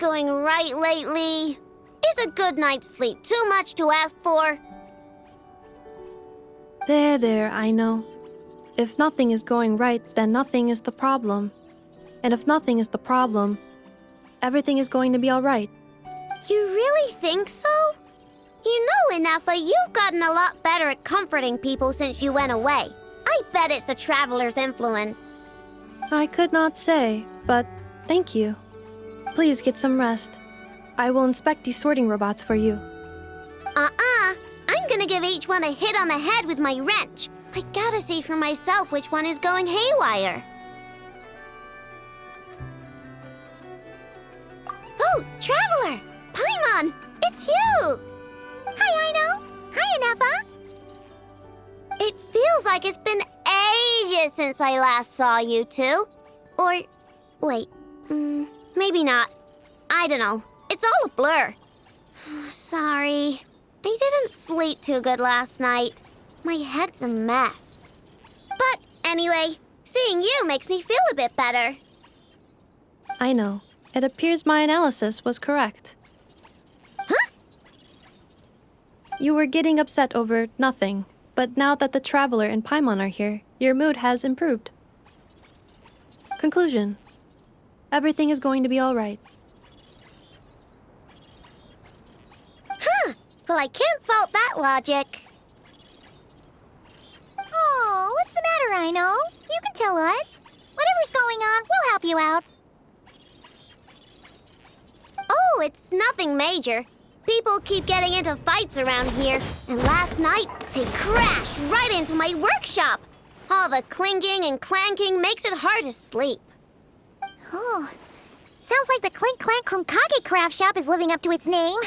going right lately? Is a good night's sleep too much to ask for? There, I know. If nothing is going right, then nothing is the problem. And if nothing is the problem, everything is going to be alright. You really think so? You know, Inafa, you've gotten a lot better at comforting people since you went away. I bet it's the Traveler's influence. I could not say, but thank you. Please get some rest. I will inspect these sorting robots for you. I'm gonna give each one a hit on the head with my wrench. I gotta see for myself which one is going haywire. Oh, Traveler! Paimon! It's you! Hi, Aino! Hi, Inafa! It feels like it's been ages since I last saw you two. Or, wait, maybe not. I don't know. It's all a blur. Sorry. I didn't sleep too good last night. My head's a mess. But anyway, seeing you makes me feel a bit better. I know. It appears my analysis was correct. Huh? You were getting upset over nothing, but now that the Traveler and Paimon are here, your mood has improved. Conclusion. Everything is going to be alright. Huh! Well, I can't fault that logic. Oh, what's the matter, Aino? You can tell us. Whatever's going on, we'll help you out. Oh, it's nothing major. People keep getting into fights around here, and last night they crashed right into my workshop. All the clinking and clanking makes it hard to sleep. Oh, sounds like the Clink Clank from Kage Craft Shop is living up to its name.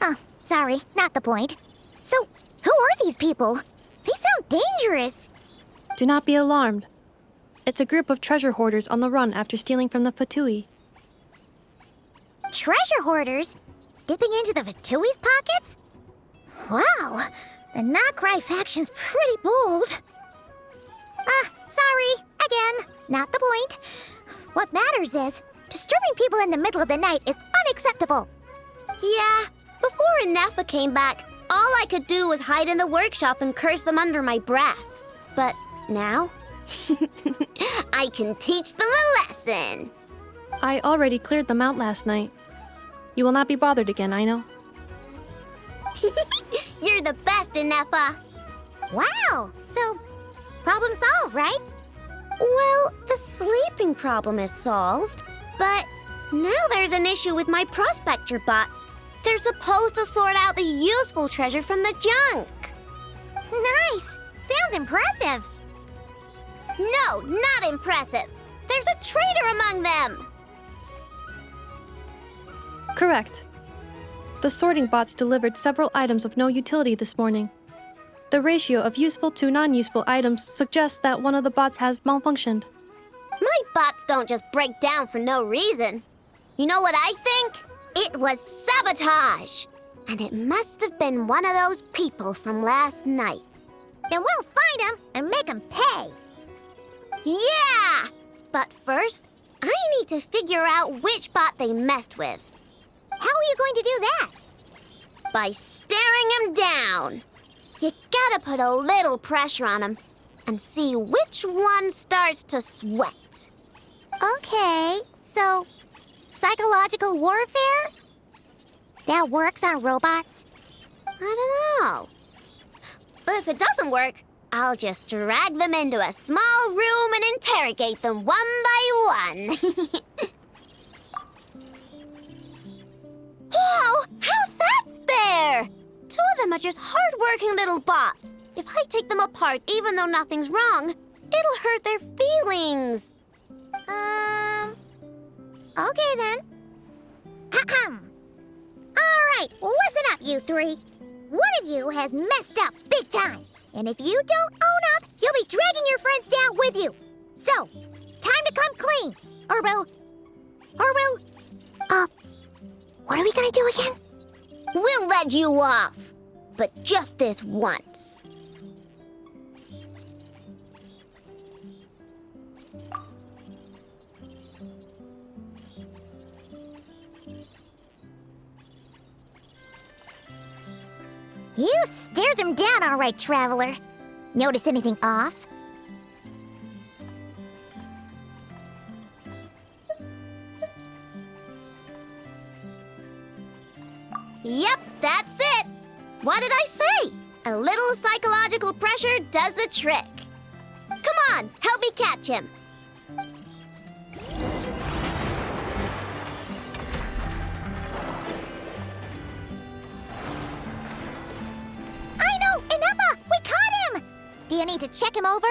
Oh, sorry, not the point. So, who are these people? They sound dangerous. Do not be alarmed. It's a group of treasure hoarders on the run after stealing from the Fatui. Treasure hoarders? Dipping into the Vatui's pockets? Wow, the Nokrai faction's pretty bold. Sorry, again, not the point. What matters is, disturbing people in the middle of the night is unacceptable. Yeah, before Inafa came back, all I could do was hide in the workshop and curse them under my breath. But now, I can teach them a lesson. I already cleared them out last night. You will not be bothered again, I know. You're the best, Inafa. Wow, so problem solved, right? Well, the sleeping problem is solved, but now there's an issue with my prospector bots. They're supposed to sort out the useful treasure from the junk. Nice! Sounds impressive. No, not impressive. There's a traitor among them. Correct. The sorting bots delivered several items of no utility this morning. The ratio of useful to non-useful items suggests that one of the bots has malfunctioned. My bots don't just break down for no reason. You know what I think? It was sabotage. And it must have been one of those people from last night. Then we'll find them and make them pay. Yeah! But first, I need to figure out which bot they messed with. How are you going to do that? By staring him down. You gotta put a little pressure on him and see which one starts to sweat. Okay, so psychological warfare? That works on robots? I don't know. If it doesn't work, I'll just drag them into a small room and interrogate them one by one. Whoa! How's that fair? Two of them are just hard-working little bots. If I take them apart even though nothing's wrong, it'll hurt their feelings. Okay then. Ahem. All right, listen up, you three. One of you has messed up big time. And if you don't own up, you'll be dragging your friends down with you. So, time to come clean. Or we'll... what are we gonna do again? We'll let you off, but just this once. You stared them down all right, Traveler. Notice anything off? Yep, that's it. What did I say? A little psychological pressure does the trick. Come on, help me catch him. I know! Ineppa! We caught him! Do you need to check him over?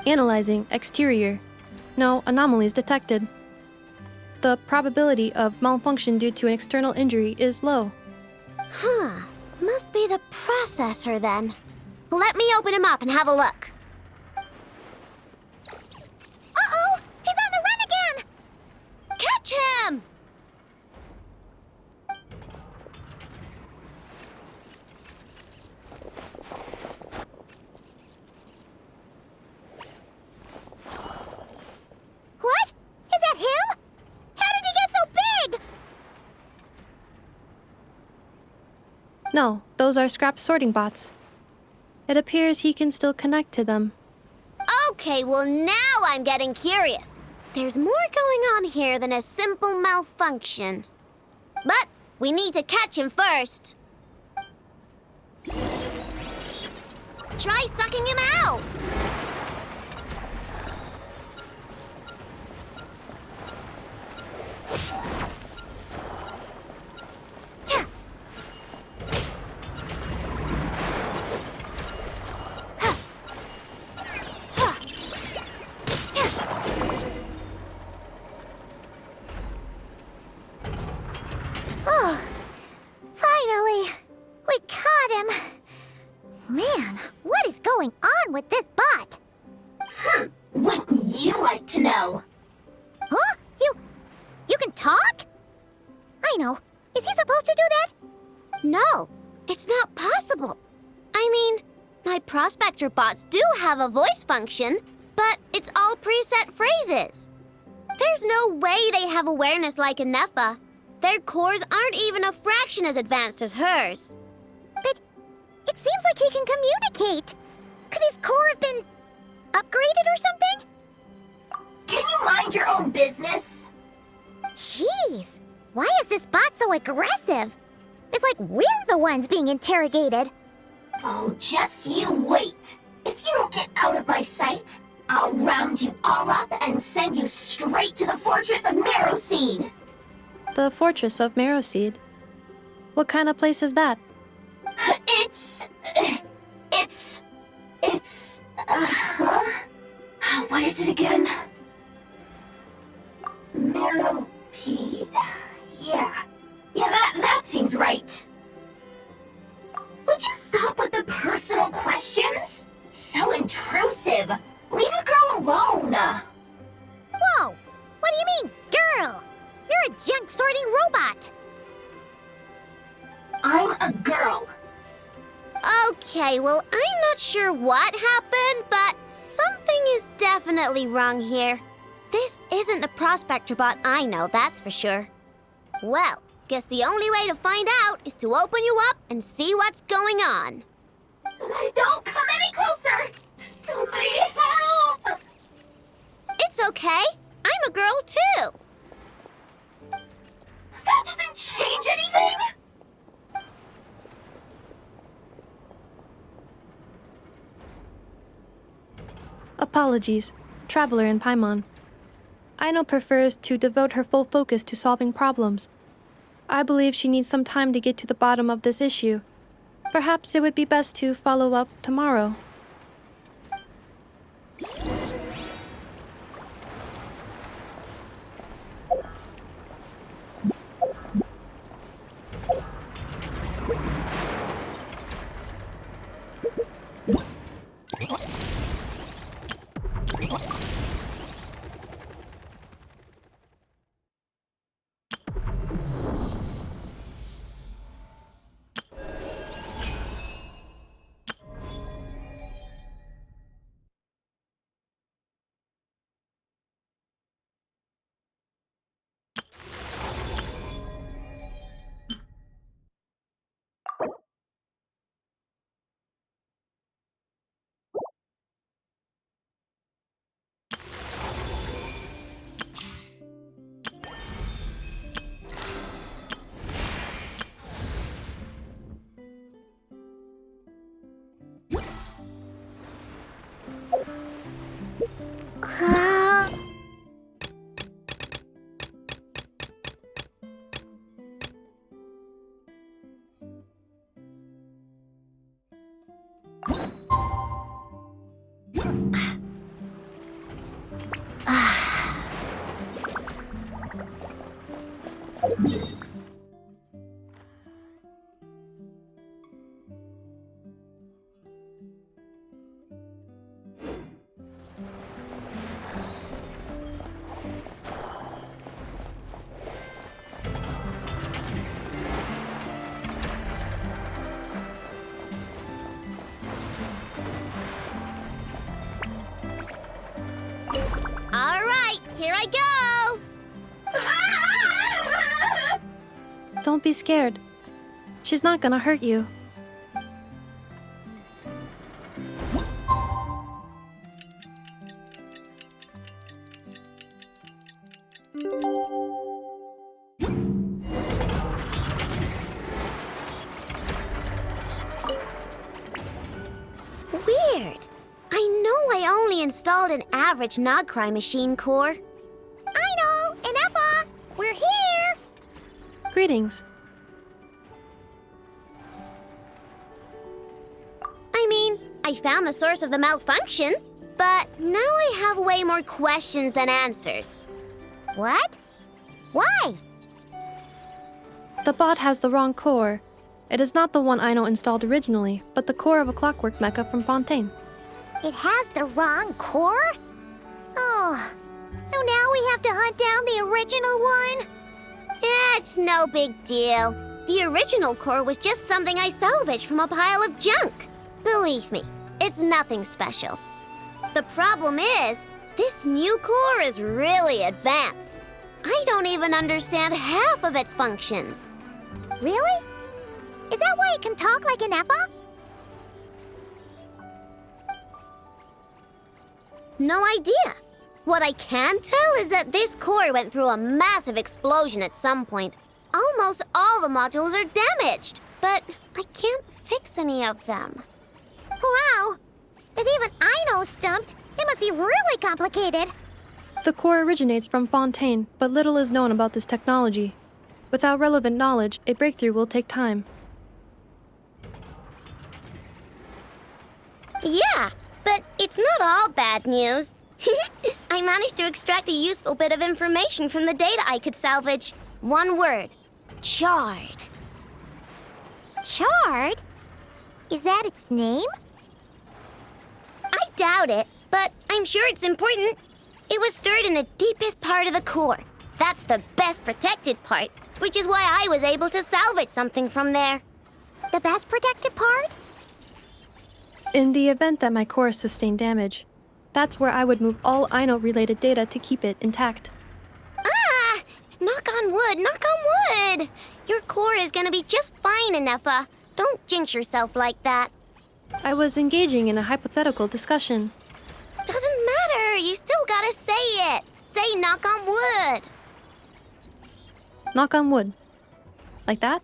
Analyzing exterior. No anomalies detected. The probability of malfunction due to an external injury is low. Huh. Must be the processor then. Let me open him up and have a look. Uh-oh! He's on the run again! Catch him! What? Is that him? How did he get so big? No, those are scrap sorting bots. It appears he can still connect to them. Okay, well now I'm getting curious. There's more going on here than a simple malfunction. But we need to catch him first. Try sucking him out. Oh, finally! We caught him! Man, what is going on with this bot? Wouldn't you like to know? Huh? You can talk? I know. Is he supposed to do that? No, it's not possible. I mean, my prospector bots do have a voice function, but it's all preset phrases. There's no way they have awareness like a Nepha. Their cores aren't even a fraction as advanced as hers. But it seems like he can communicate. Could his core have been upgraded or something? Can you mind your own business? Jeez, why is this bot so aggressive? It's like we're the ones being interrogated. Oh, just you wait. If you don't get out of my sight, I'll round you all up and send you straight to the Fortress of Marrowseed. The Fortress of Marrowseed. What kind of place is that? What is it again? Marrowpeed. Yeah, that seems right. Would you stop with the personal questions? So intrusive. Leave a girl alone. Whoa! What do you mean, girl? You're a junk sorting robot. I'm a girl. Okay, well, I'm not sure what happened, but something is definitely wrong here. This isn't the prospector bot I know, that's for sure. Well, guess the only way to find out is to open you up and see what's going on. Don't come any closer. Somebody help. It's okay. I'm a girl too. That doesn't change anything. Apologies, Traveler in Paimon. Aino prefers to devote her full focus to solving problems. I believe she needs some time to get to the bottom of this issue. Perhaps it would be best to follow up tomorrow. Don't be scared. She's not gonna hurt you. Weird. I know I only installed an average Nogcry machine core. I know! Inepa! We're here! Greetings. I mean, I found the source of the malfunction, but now I have way more questions than answers. What? Why? The bot has the wrong core. It is not the one Aino installed originally, but the core of a clockwork mecha from Fontaine. It has the wrong core? Oh, so now we have to hunt down the original one? It's no big deal. The original core was just something I salvaged from a pile of junk. Believe me, it's nothing special. The problem is, this new core is really advanced. I don't even understand half of its functions. Really? Is that why it can talk like an Inepa? No idea. What I can tell is that this core went through a massive explosion at some point. Almost all the modules are damaged, but I can't fix any of them. Wow! If even Aino's stumped, it must be really complicated. The core originates from Fontaine, but little is known about this technology. Without relevant knowledge, a breakthrough will take time. Yeah, but it's not all bad news. I managed to extract a useful bit of information from the data I could salvage. One word. Charred. Charred? Is that its name? I doubt it, but I'm sure it's important. It was stored in the deepest part of the core. That's the best protected part, which is why I was able to salvage something from there. The best protected part? In the event that my core sustained damage, that's where I would move all Aino-related data to keep it intact. Ah! Knock on wood, knock on wood! Your core is gonna be just fine, Inepa. Don't jinx yourself like that. I was engaging in a hypothetical discussion. Doesn't matter, you still gotta say it. Say knock on wood. Knock on wood. Like that?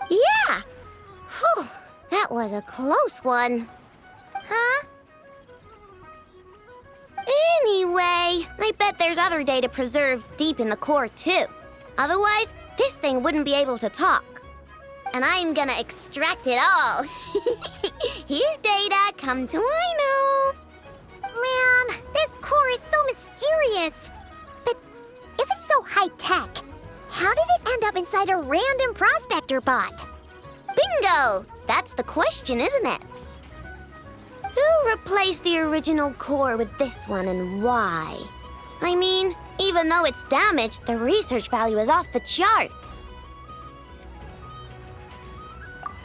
Yeah! Whew, that was a close one. Huh? Anyway, I bet there's other data preserved deep in the core too. Otherwise, this thing wouldn't be able to talk. And I'm gonna extract it all. Here, data, come to Aino. Man, this core is so mysterious. But if it's so high-tech, how did it end up inside a random prospector bot? Bingo! That's the question, isn't it? Who replaced the original core with this one and why? I mean, even though it's damaged, the research value is off the charts.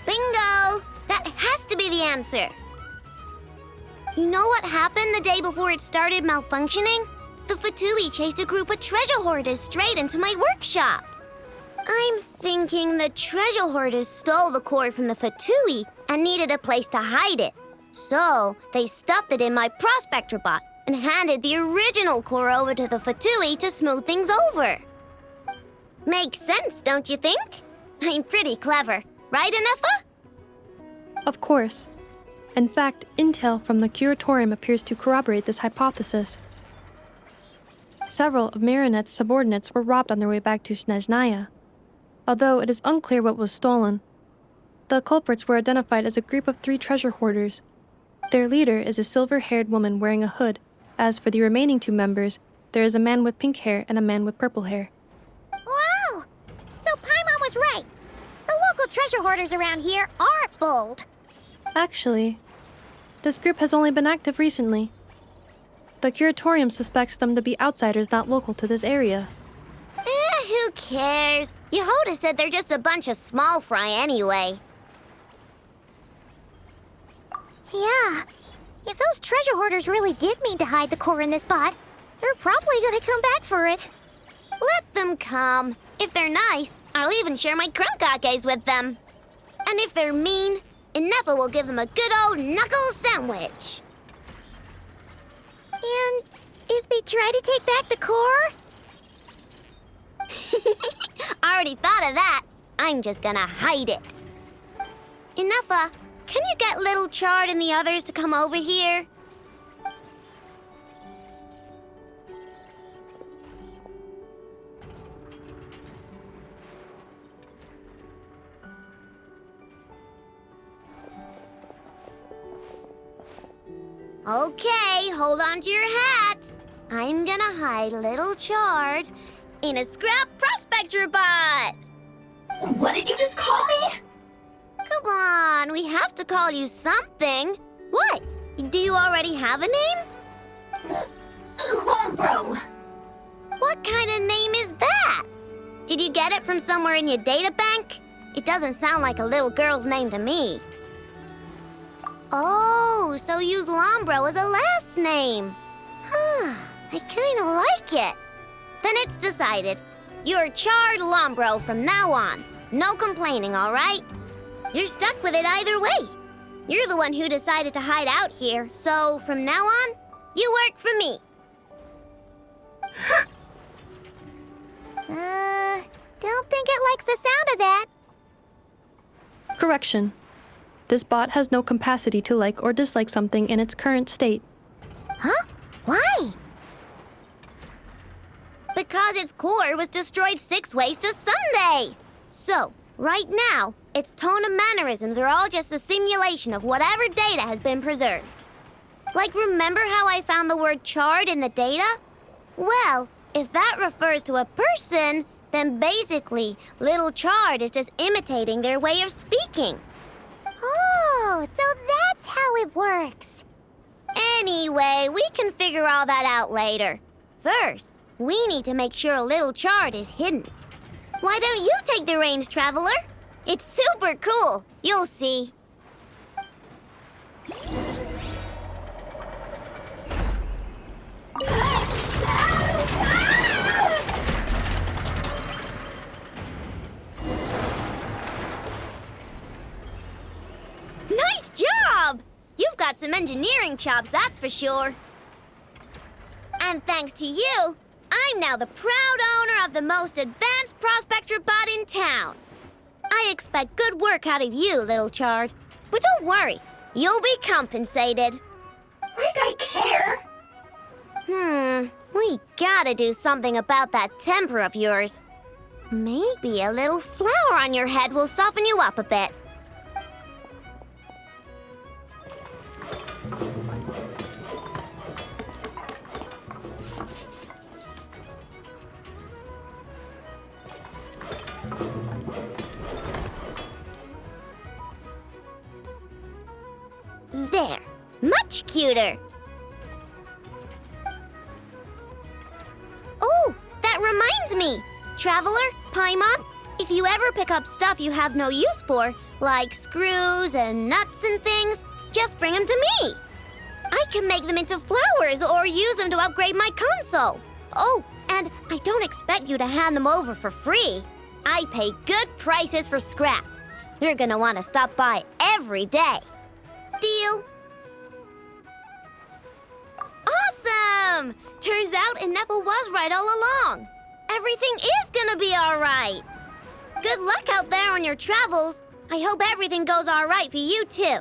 Bingo! That has to be the answer. You know what happened the day before it started malfunctioning? The Fatui chased a group of treasure hoarders straight into my workshop. I'm thinking the treasure hoarders stole the core from the Fatui and needed a place to hide it. So, they stuffed it in my prospector bot and handed the original core over to the Fatui to smooth things over. Makes sense, don't you think? I'm pretty clever, right, Inepa? Of course. In fact, intel from the curatorium appears to corroborate this hypothesis. Several of Marinette's subordinates were robbed on their way back to Snezhnaya. Although it is unclear what was stolen, the culprits were identified as a group of 3 treasure hoarders. Their leader is a silver-haired woman wearing a hood. As for the remaining 2 members, there is a man with pink hair and a man with purple hair. Wow! So Paimon was right. The local treasure hoarders around here aren't bold. Actually, this group has only been active recently. The curatorium suspects them to be outsiders not local to this area. Who cares? Yehoda said they're just a bunch of small fry anyway. Yeah. If those treasure hoarders really did mean to hide the core in this bot, they're probably gonna come back for it. Let them come. If they're nice, I'll even share my crunkakes with them. And if they're mean, Inefa will give them a good old knuckle sandwich. And if they try to take back the core? I already thought of that. I'm just gonna hide it. Inefa, can you get Little Chard and the others to come over here? Okay, hold on to your hats. I'm gonna hide Little Chard in a scrap prospector bot. What did you just call me? Come on, we have to call you something. What? Do you already have a name? Lombro. What kind of name is that? Did you get it from somewhere in your data bank? It doesn't sound like a little girl's name to me. Oh, so use Lombro as a last name. Huh, I kind of like it. Then it's decided. You're Chard Lombro from now on. No complaining, all right? You're stuck with it either way. You're the one who decided to hide out here, so from now on, you work for me. Don't think it likes the sound of that. Correction. This bot has no capacity to like or dislike something in its current state. Huh? Why? Because its core was destroyed 6 ways to Sunday. So, right now, its tone and mannerisms are all just a simulation of whatever data has been preserved. Like, remember how I found the word chard in the data? Well, if that refers to a person, then basically, Little Chard is just imitating their way of speaking. Oh, so that's how it works. Anyway, we can figure all that out later. First, we need to make sure Little Chard is hidden. Why don't you take the reins, Traveler? It's super cool. You'll see. Nice job! You've got some engineering chops, that's for sure. And thanks to you, I'm now the proud owner of the most advanced prospector bot in town. I expect good work out of you, Little Chard. But don't worry, you'll be compensated. Like I care. We gotta do something about that temper of yours. Maybe a little flour on your head will soften you up a bit. There, much cuter. Oh, that reminds me. Traveler, Paimon, if you ever pick up stuff you have no use for, like screws and nuts and things, just bring them to me. I can make them into flowers or use them to upgrade my console. Oh, and I don't expect you to hand them over for free. I pay good prices for scrap. You're gonna want to stop by every day. Deal? Awesome! Turns out Inefa was right all along. Everything is gonna be all right. Good luck out there on your travels. I hope everything goes all right for you, too.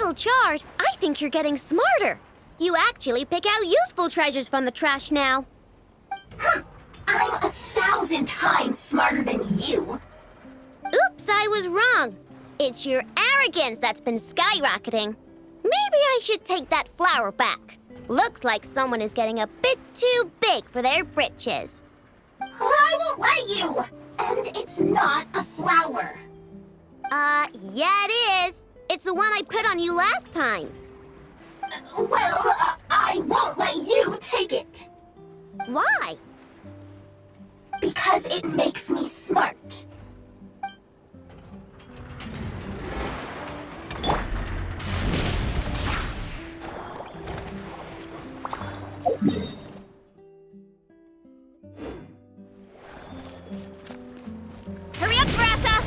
little charred, I think you're getting smarter. You actually pick out useful treasures from the trash now. I'm 1,000 times smarter than you. Oops, I was wrong. It's your arrogance that's been skyrocketing. Maybe I should take that flower back. Looks like someone is getting a bit too big for their britches. I won't let you! And it's not a flower. Yeah it is. It's the one I put on you last time. Well, I won't let you take it. Why? Because it makes me smart. Hurry up, Grassa!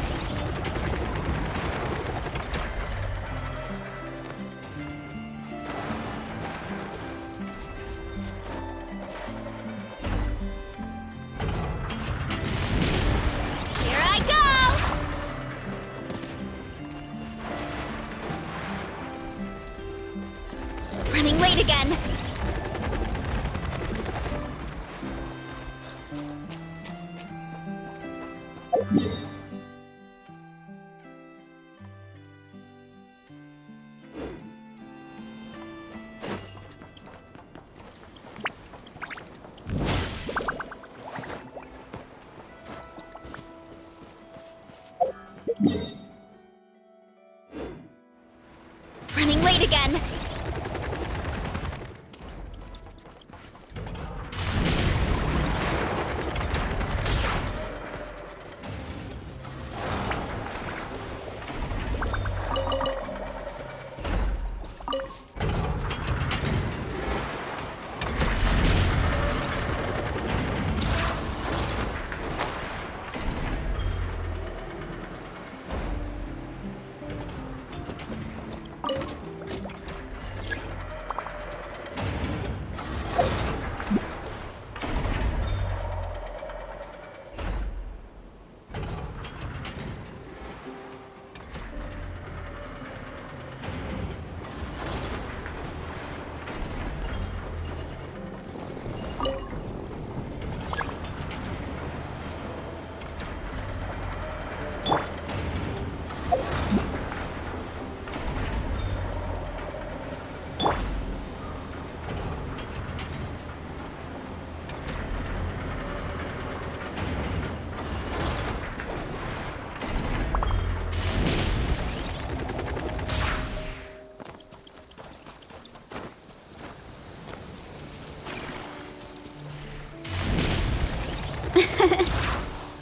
Here I go! Running late again. Running late again.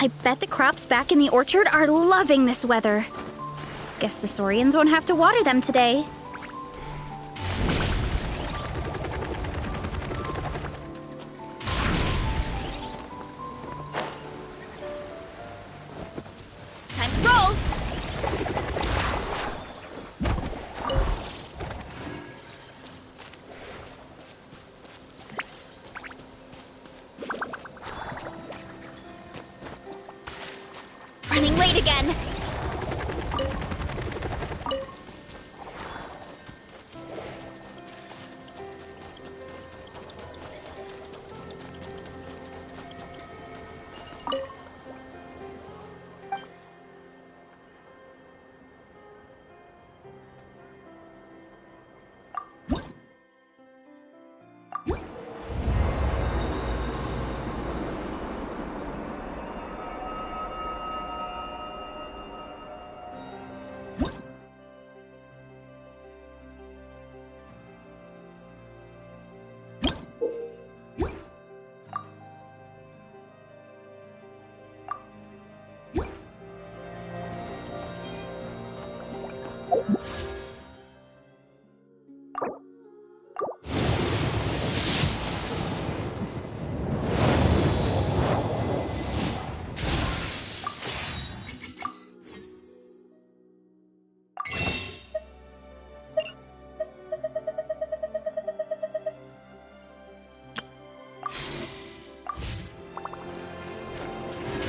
I bet the crops back in the orchard are loving this weather. Guess the Saurians won't have to water them today. Time to roll! Running late again.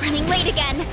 Running late again.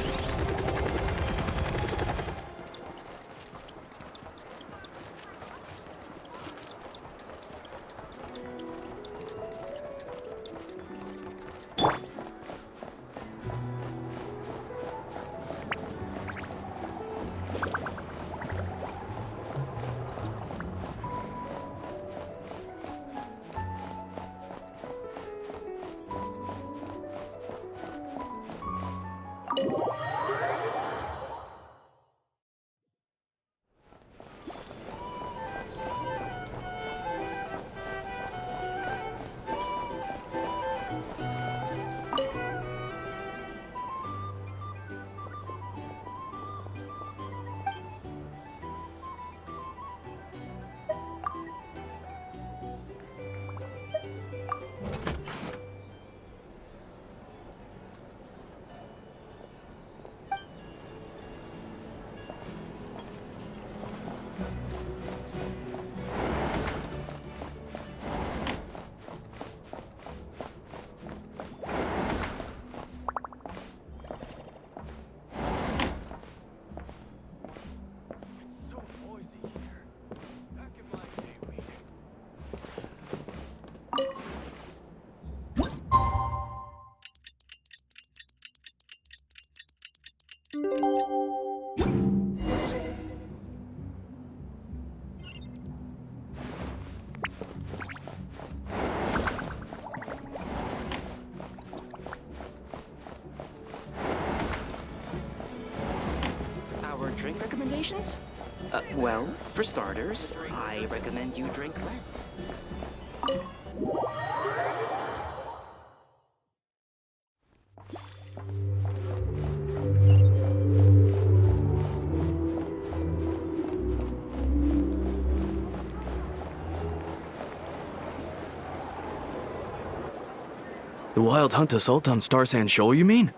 Our drink recommendations? Well, for starters, I recommend you drink less. The Wild Hunt Assault on Star Sand Shoal, you mean?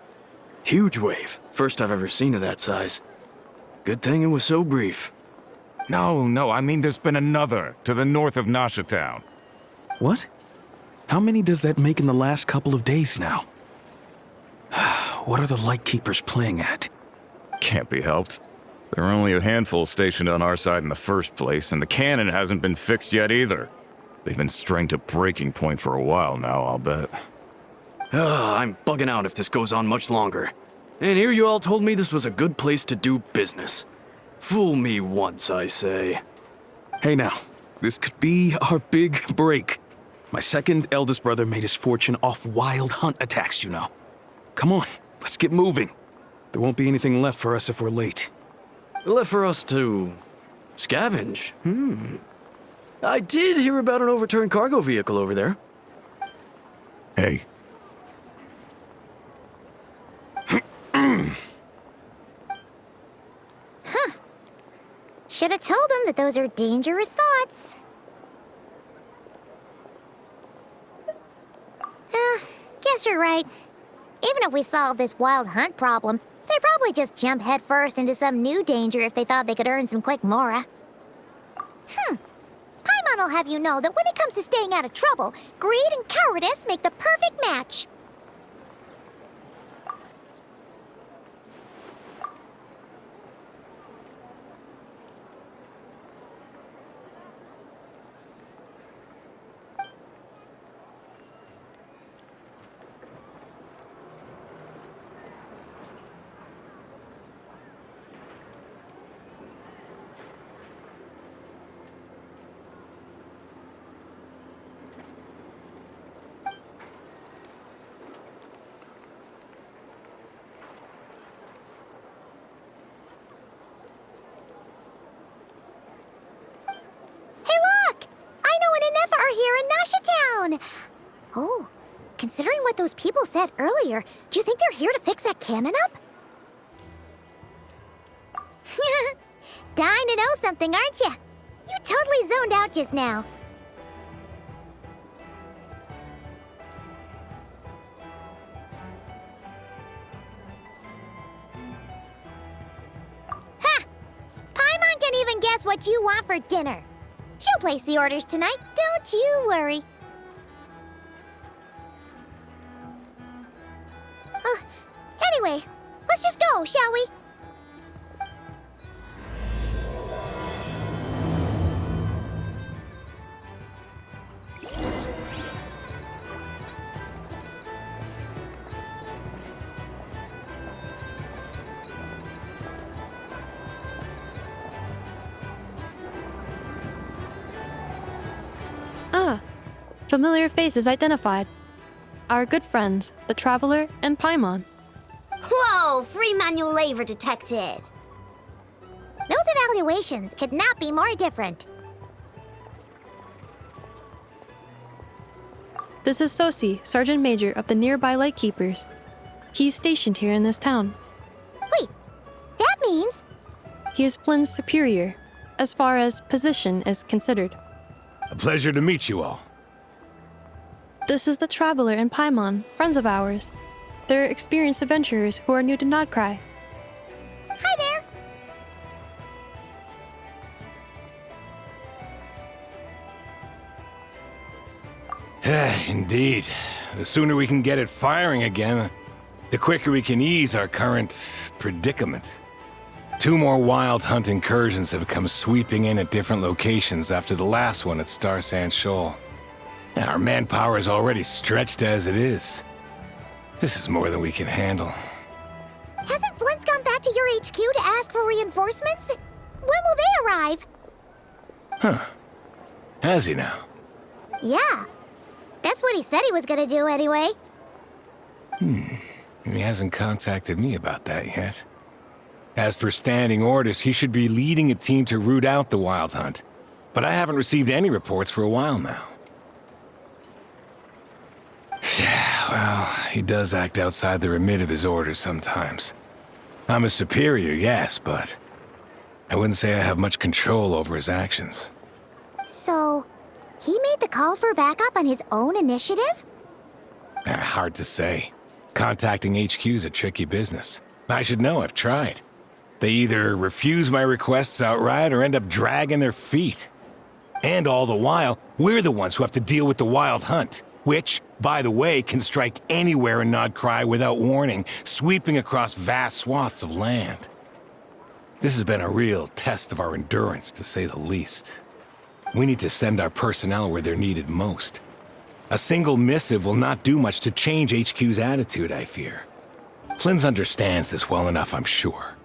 Huge wave. First I've ever seen of that size. Good thing it was so brief. No, I mean there's been another to the north of Nasha Town. What? How many does that make in the last couple of days now? What are the Lightkeepers playing at? Can't be helped. There are only a handful stationed on our side in the first place, and the cannon hasn't been fixed yet either. They've been strained to breaking point for a while now, I'll bet. I'm bugging out if this goes on much longer. And here you all told me this was a good place to do business. Fool me once, I say. Hey now, this could be our big break. My second eldest brother made his fortune off wild hunt attacks, you know. Come on, let's get moving. There won't be anything left for us if we're late. Left for us to scavenge. I did hear about an overturned cargo vehicle over there. Hey. Should have told him that those are dangerous thoughts. Guess you're right. Even if we solve this wild hunt problem, they'd probably just jump headfirst into some new danger if they thought they could earn some quick mora. Paimon will have you know that when it comes to staying out of trouble, greed and cowardice make the perfect match. Here in Nasha Town. Oh, considering what those people said earlier, do you think they're here to fix that cannon up? Dying to know something, aren't you? You totally zoned out just now. Ha! Paimon can even guess what you want for dinner. She'll place the orders tonight, don't you worry. Anyway, let's just go, shall we? Familiar faces identified. Our good friends, the Traveler and Paimon. Whoa, free manual labor detected. Those evaluations could not be more different. This is Sosi, Sergeant Major of the nearby Lightkeepers. He's stationed here in this town. Wait, that means... He is Flynn's superior, as far as position is considered. A pleasure to meet you all. This is the Traveler and Paimon, friends of ours. They're experienced adventurers who are new to Nodcry. Hi there. Indeed. The sooner we can get it firing again, the quicker we can ease our current predicament. 2 more wild hunt incursions have come sweeping in at different locations after the last one at Star Sand Shoal. Our manpower is already stretched as it is. This is more than we can handle. Hasn't Flint's gone back to HQ to ask for reinforcements? When will they arrive? Huh. Has he now? Yeah. That's what he said he was gonna do anyway. He hasn't contacted me about that yet. As per standing orders, he should be leading a team to root out the Wild Hunt. But I haven't received any reports for a while now. Well, he does act outside the remit of his orders sometimes. I'm his superior, yes, but I wouldn't say I have much control over his actions. So, he made the call for backup on his own initiative? Hard to say. Contacting HQ's a tricky business. I should know, I've tried. They either refuse my requests outright or end up dragging their feet. And all the while, we're the ones who have to deal with the Wild Hunt, which, by the way, can strike anywhere in Nodcry without warning, sweeping across vast swaths of land. This has been a real test of our endurance, to say the least. We need to send our personnel where they're needed most. A single missive will not do much to change HQ's attitude, I fear. Flynn's understands this well enough, I'm sure.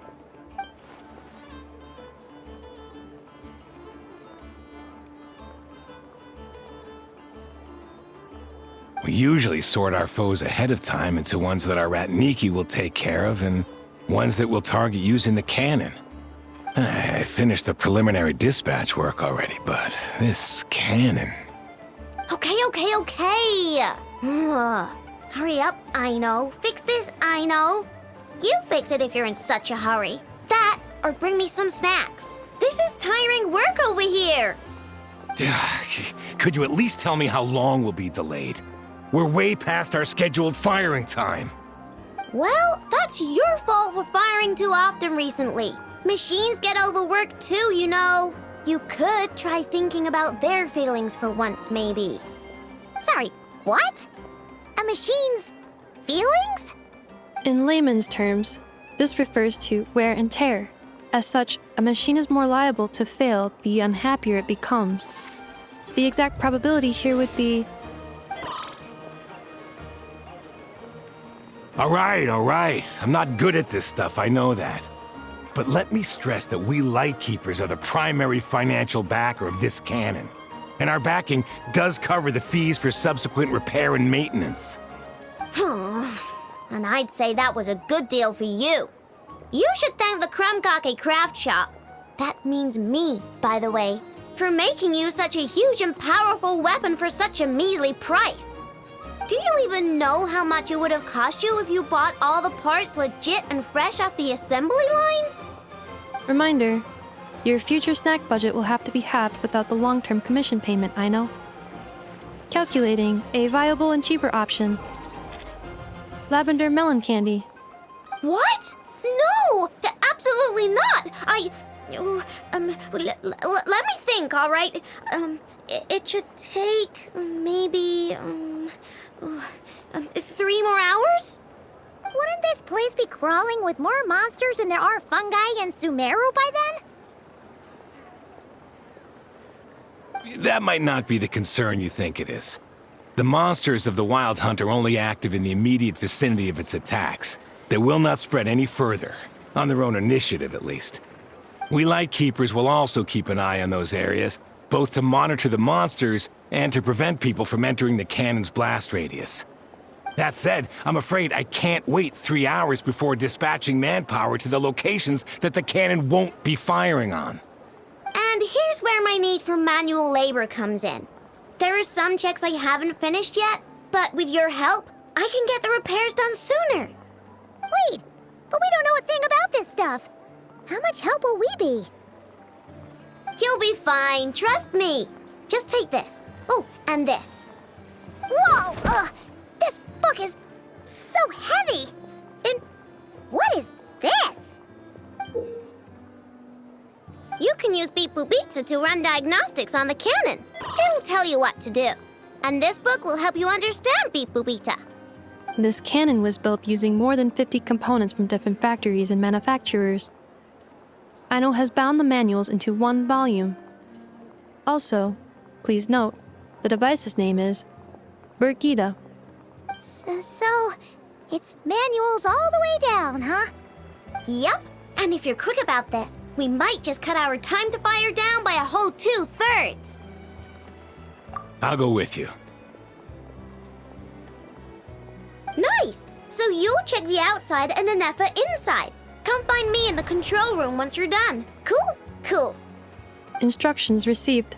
We usually sort our foes ahead of time into ones that our Ratniki will take care of and ones that we'll target using the cannon. I finished the preliminary dispatch work already, but this cannon... Okay. Hurry up, I know. Fix this, I know. You fix it if you're in such a hurry. That, or bring me some snacks. This is tiring work over here. Could you at least tell me how long we'll be delayed? We're way past our scheduled firing time. Well, that's your fault for firing too often recently. Machines get overworked too, you know. You could try thinking about their feelings for once, maybe. Sorry, what? A machine's feelings? In layman's terms, this refers to wear and tear. As such, a machine is more liable to fail the unhappier it becomes. The exact probability here would be... All right. I'm not good at this stuff, I know that. But let me stress that we Lightkeepers are the primary financial backer of this cannon. And our backing does cover the fees for subsequent repair and maintenance. And I'd say that was a good deal for you. You should thank the Krumkake Craft Shop. That means me, by the way, for making you such a huge and powerful weapon for such a measly price. Do you even know how much it would have cost you if you bought all the parts legit and fresh off the assembly line? Reminder, your future snack budget will have to be halved without the long-term commission payment, I know. Calculating a viable and cheaper option. Lavender melon candy. What? No! Absolutely not! Let me think, all right? It should take maybe 3 more hours? Wouldn't this place be crawling with more monsters than there are fungi and Sumeru by then? That might not be the concern you think it is. The monsters of the Wild Hunt are only active in the immediate vicinity of its attacks. They will not spread any further, on their own initiative at least. We Lightkeepers will also keep an eye on those areas, both to monitor the monsters and to prevent people from entering the cannon's blast radius. That said, I'm afraid I can't wait 3 hours before dispatching manpower to the locations that the cannon won't be firing on. And here's where my need for manual labor comes in. There are some checks I haven't finished yet, but with your help, I can get the repairs done sooner. Wait, but we don't know a thing about this stuff. How much help will we be? You'll be fine, trust me. Just take this. Oh, and this. Whoa! This book is so heavy! And what is this? You can use Beep Boop Pizza to run diagnostics on the cannon. It'll tell you what to do. And this book will help you understand Beep Boop Pizza. This cannon was built using more than 50 components from different factories and manufacturers. Aino has bound the manuals into one volume. Also, please note, the device's name is Birgitta. So, it's manuals all the way down, huh? Yep, And if you're quick about this, we might just cut our time to fire down by a whole 2/3. I'll go with you. Nice! So you'll check the outside and Anefa inside. Come find me in the control room once you're done. Cool? Cool. Instructions received.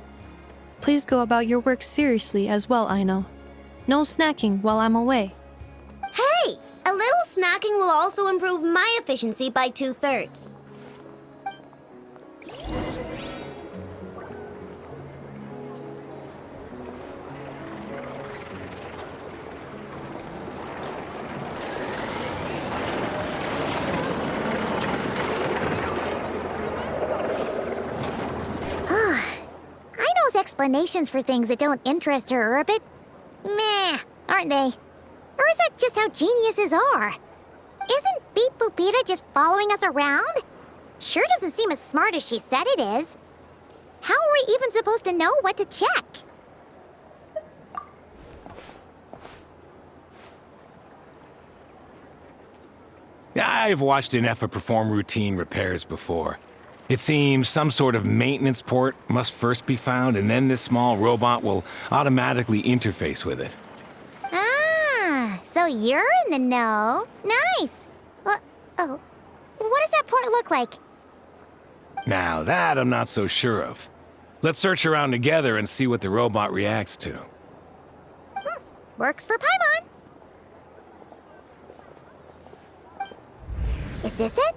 Please go about your work seriously as well, Aino. No snacking while I'm away. Hey! A little snacking will also improve my efficiency by 2/3. Aino's explanations for things that don't interest her are a bit meh, aren't they? Or is that just how geniuses are? Isn't Beep Boopita just following us around? Sure doesn't seem as smart as she said it is. How are we even supposed to know what to check? I've watched Anefa perform routine repairs before. It seems some sort of maintenance port must first be found, and then this small robot will automatically interface with it. Ah, so you're in the know. Nice. What does that port look like? Now, that I'm not so sure of. Let's search around together and see what the robot reacts to. Works for Paimon. Is this it?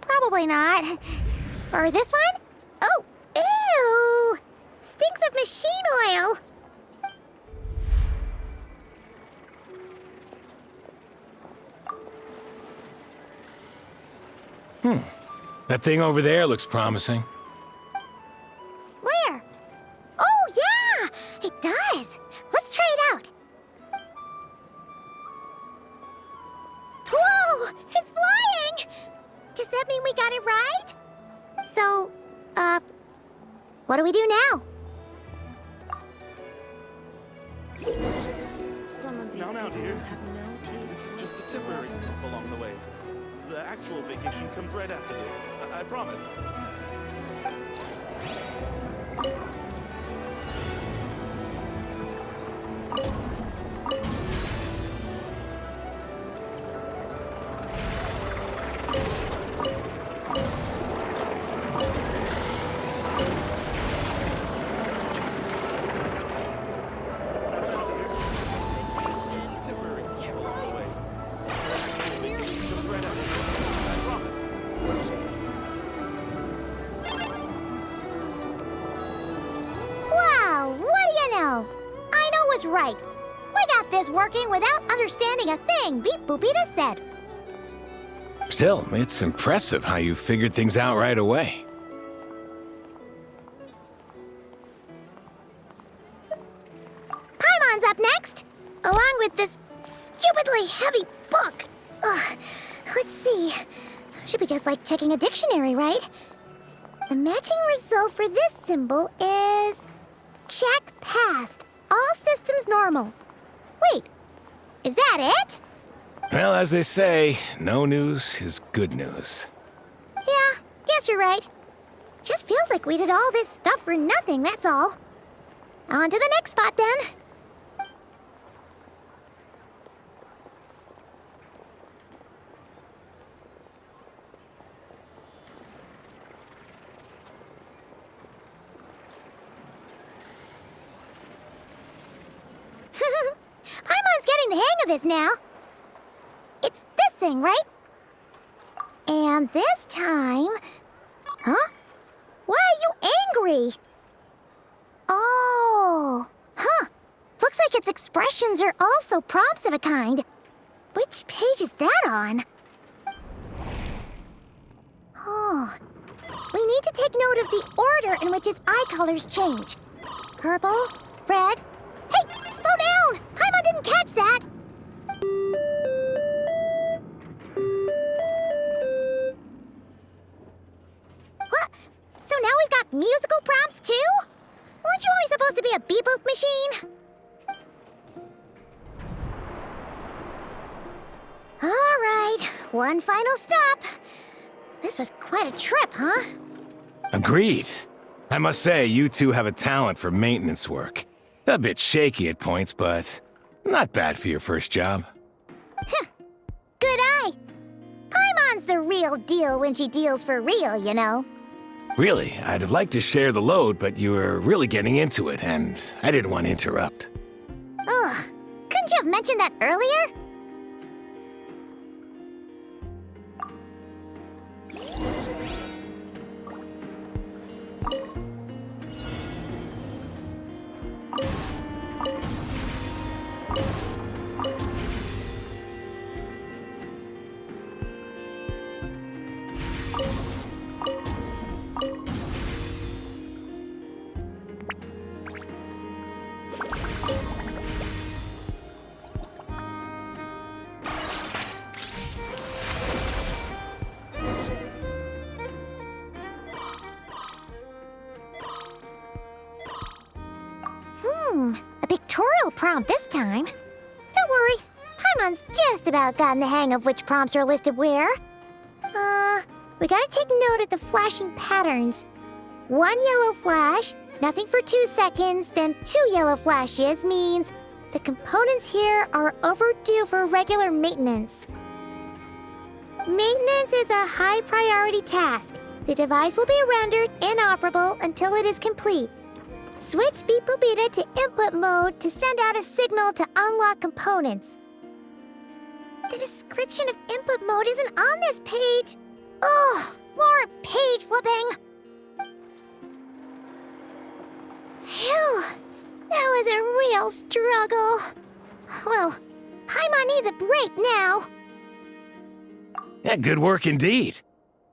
Probably not. Or this one? Oh, ew! Stinks of machine oil. That thing over there looks promising. Where? Oh, yeah! It does. Let's try it out. Whoa! It's flying! Does that mean we got it right? So, what do we do now? Now, dear. This is just a temporary stop along the way. The actual vacation comes right after this. I promise. Right. We got this working without understanding a thing Beep Boopita said. Still, it's impressive how you figured things out right away. Paimon's up next, along with this stupidly heavy book. Ugh. Let's see. Should be just like checking a dictionary, right? The matching result for this symbol is... check passed. All systems normal. Wait, is that it? Well, as they say, no news is good news. Yeah, guess you're right. Just feels like we did all this stuff for nothing, that's all. On to the next spot, then. Paimon's getting the hang of this now. It's this thing, right? And this time... Huh? Why are you angry? Oh, huh. Looks like its expressions are also prompts of a kind. Which page is that on? Oh. We need to take note of the order in which its eye colors change. Purple, red... Hey, slow down! Paimon didn't catch that! What? So now we've got musical prompts too? Weren't you only supposed to be a beep-boop machine? All right, one final stop. This was quite a trip, huh? Agreed. I must say, you two have a talent for maintenance work. A bit shaky at points, but not bad for your first job. Good eye. Paimon's the real deal when she deals for real, you know. Really, I'd have liked to share the load, but you were really getting into it, and I didn't want to interrupt. Ugh, couldn't you have mentioned that earlier? A pictorial prompt this time. Don't worry, Paimon's just about gotten the hang of which prompts are listed where. We gotta take note of the flashing patterns. 1 yellow flash, nothing for 2 seconds, then 2 yellow flashes means the components here are overdue for regular maintenance. Maintenance is a high priority task. The device will be rendered inoperable until it is complete. Switch Beep Boopita to input mode to send out a signal to unlock components. The description of input mode isn't on this page. Ugh, more page flipping. Phew, that was a real struggle. Well, Paimon needs a break now. Yeah, good work indeed.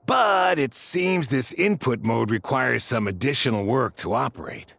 But it seems this input mode requires some additional work to operate.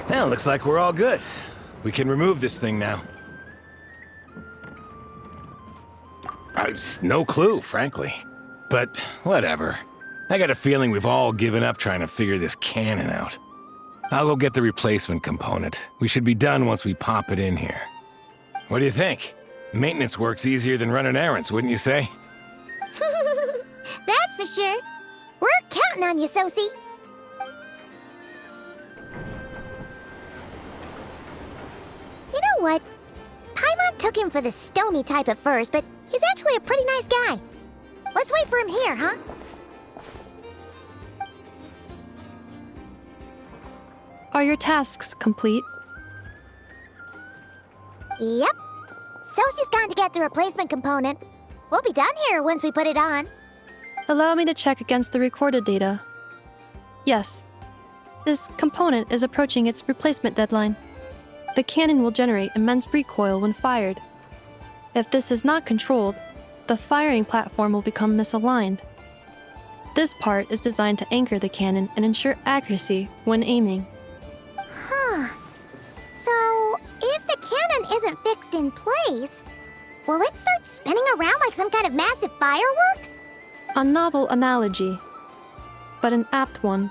Well, looks like we're all good. We can remove this thing now. No clue, frankly. But whatever. I got a feeling we've all given up trying to figure this cannon out. I'll go get the replacement component. We should be done once we pop it in here. What do you think? Maintenance work's easier than running errands, wouldn't you say? That's for sure. We're counting on you, Sosie. You know what? Paimon took him for the stony type at first, but he's actually a pretty nice guy. Let's wait for him here, huh? Are your tasks complete? Yep. Sosie's gone to get the replacement component. We'll be done here once we put it on. Allow me to check against the recorded data. Yes. This component is approaching its replacement deadline. The cannon will generate immense recoil when fired. If this is not controlled, the firing platform will become misaligned. This part is designed to anchor the cannon and ensure accuracy when aiming. Huh. So, if the cannon isn't fixed in place, will it start spinning around like some kind of massive firework? A novel analogy, but an apt one.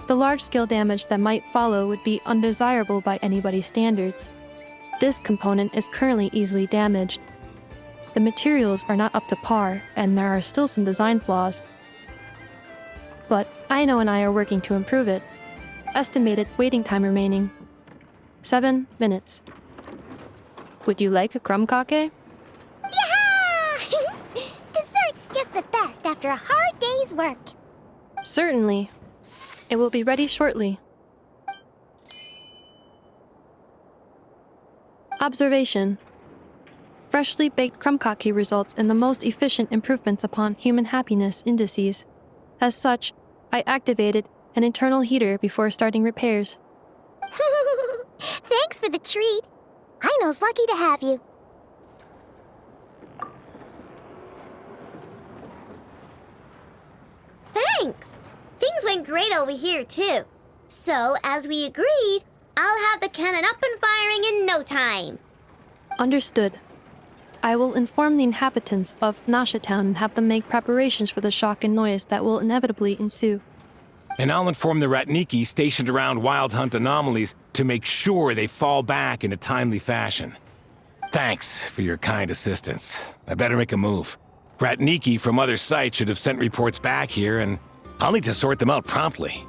The large-scale damage that might follow would be undesirable by anybody's standards. This component is currently easily damaged. The materials are not up to par, and there are still some design flaws. But Aino and I are working to improve it. Estimated waiting time remaining: 7 minutes. Would you like a crumb cake? Yeah! Dessert's just the best after a hard day's work. Certainly. It will be ready shortly. Observation. Freshly baked krumkake results in the most efficient improvements upon human happiness indices. As such, I activated an internal heater before starting repairs. Thanks for the treat. Aino's lucky to have you. Thanks! Things went great over here, too. So, as we agreed, I'll have the cannon up and firing in no time. Understood. I will inform the inhabitants of Nasha Town and have them make preparations for the shock and noise that will inevitably ensue. And I'll inform the Ratniki stationed around Wild Hunt anomalies to make sure they fall back in a timely fashion. Thanks for your kind assistance. I better make a move. Ratniki from other sites should have sent reports back here, and I'll need to sort them out promptly.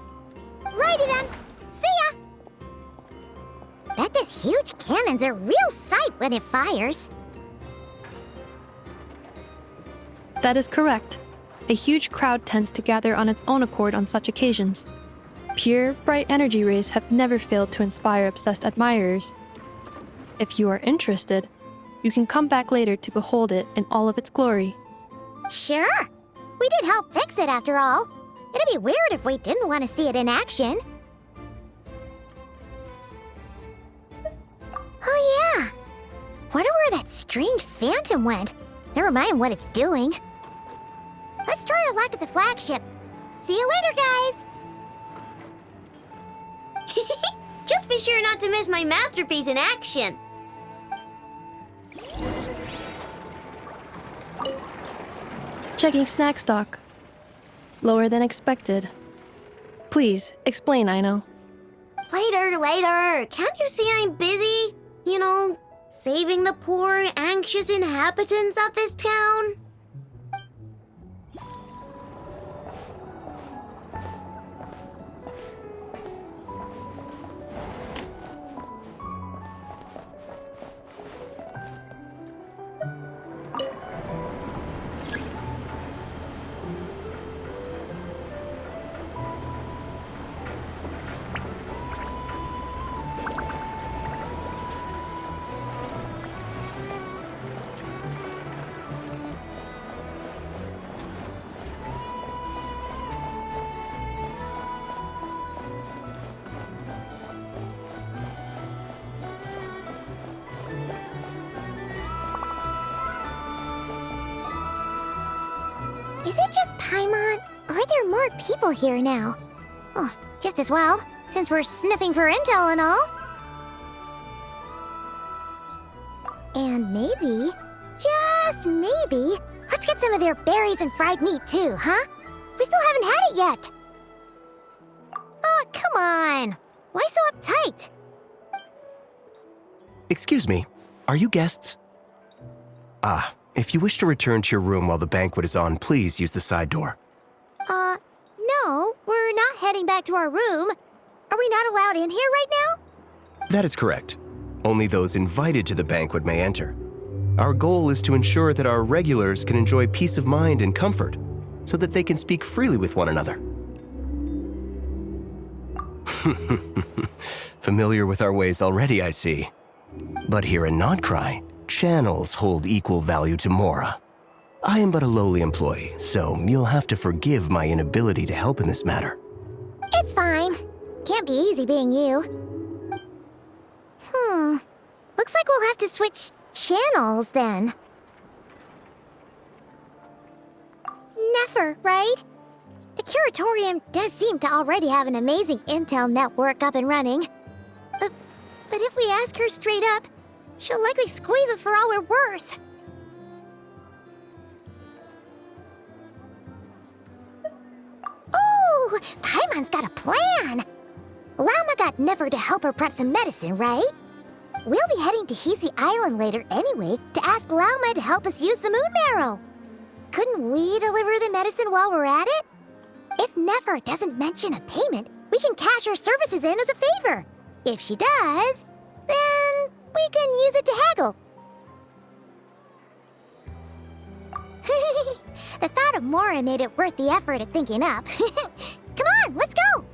Righty then. See ya! Bet this huge cannon's a real sight when it fires. That is correct. A huge crowd tends to gather on its own accord on such occasions. Pure, bright energy rays have never failed to inspire obsessed admirers. If you are interested, you can come back later to behold it in all of its glory. Sure. We did help fix it after all. It'd be weird if we didn't want to see it in action. Oh yeah. Wonder where that strange phantom went. Never mind what it's doing. Let's try our luck at the flagship. See you later, guys! Just be sure not to miss my masterpiece in action. Checking snack stock. Lower than expected. Please, explain, Aino. Later. Can't you see I'm busy? You know, saving the poor, anxious inhabitants of this town? Is it just Paimon, or are there more people here now? Oh, just as well, since we're sniffing for intel and all. And maybe, just maybe, let's get some of their berries and fried meat too, huh? We still haven't had it yet. Oh, come on. Why so uptight? Excuse me, are you guests? If you wish to return to your room while the banquet is on, please use the side door. No, we're not heading back to our room. Are we not allowed in here right now? That is correct. Only those invited to the banquet may enter. Our goal is to ensure that our regulars can enjoy peace of mind and comfort, so that they can speak freely with one another. Familiar with our ways already, I see. But here in Nodcry, channels hold equal value to Mora. I am but a lowly employee, so you'll have to forgive my inability to help in this matter. It's fine. Can't be easy being you. Looks like we'll have to switch channels then. Never, right? The Curatorium does seem to already have an amazing intel network up and running. But if we ask her straight up, she'll likely squeeze us for all we're worth. Ooh, Paimon's got a plan! Llama got Never to help her prep some medicine, right? We'll be heading to Hisi Island later anyway to ask Llama to help us use the moon marrow. Couldn't we deliver the medicine while we're at it? If Never doesn't mention a payment, we can cash her services in as a favor. If she does, then we can use it to haggle. The thought of Mora made it worth the effort of thinking up. Come on, let's go!